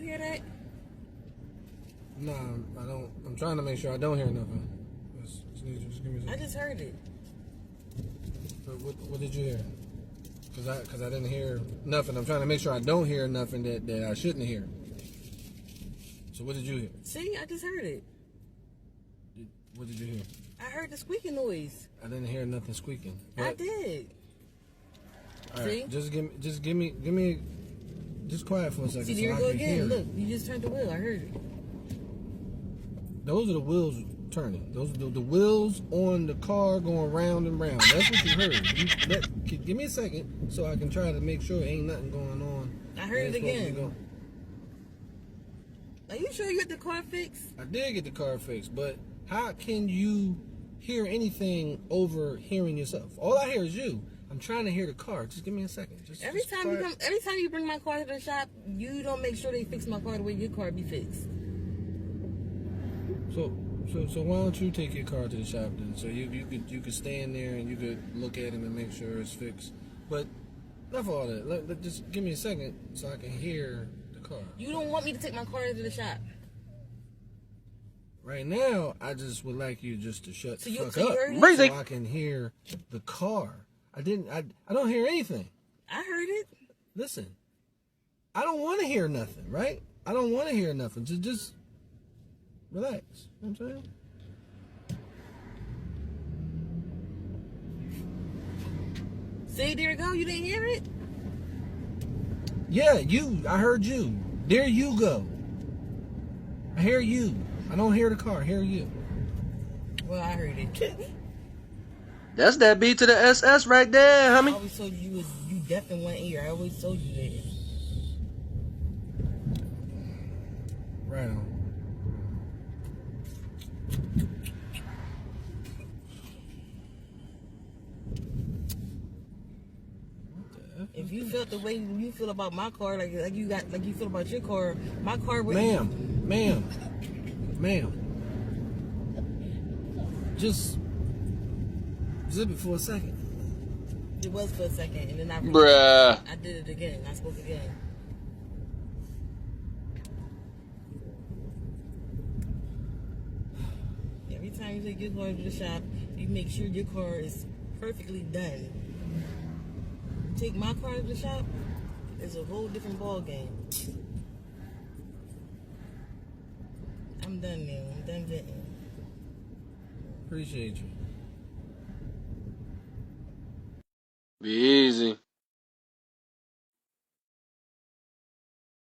hear that? Nah, I don't. I'm trying to make sure I don't hear nothing. Just give me a second. I just heard it. So what did you hear? Cause I didn't hear nothing. I'm trying to make sure I don't hear nothing that I shouldn't hear. So what did you hear? See, I just heard it. What did you hear? I heard the squeaking noise. I didn't hear nothing squeaking. I did. All right, just give me, just quiet for a second. See, there you go again. Look, you just turned the wheel. I heard it. Those are the wheels turning. Those are the wheels on the car going round and round. That's what you heard. Give me a second so I can try to make sure ain't nothing going on. I heard it again. Are you sure you got the car fixed? I did get the car fixed, but how can you hear anything over hearing yourself? All I hear is you. I'm trying to hear the car. Just give me a second. Every time you bring my car to the shop, you don't make sure they fix my car the way your car be fixed. So why don't you take your car to the shop then? So you could stand there and you could look at it and make sure it's fixed. But enough of all that. Just give me a second so I can hear the car. You don't want me to take my car to the shop. Right now, I just would like you just to shut the fuck up so I can hear the car. I don't hear anything. I heard it. Listen, I don't want to hear nothing, right? I don't want to hear nothing. Just relax. You know what I'm saying? See, there you go. You didn't hear it? Yeah, I heard you. There you go. I hear you. I don't hear the car. I hear you. Well, I heard it. That's that B to the SS right there, homie. I always told you you deaf in one ear. I always told you that. Right on. If you felt the way you feel about my car, like you feel about your car, my car would. Ma'am. Just zip it for a second. It was for a second, and then Bruh. I did it again. I spoke again. Every time you take your car to the shop, you make sure your car is perfectly done. Take my car to the shop, it's a whole different ball game. I'm done now. I'm done venting. Appreciate you. Be easy.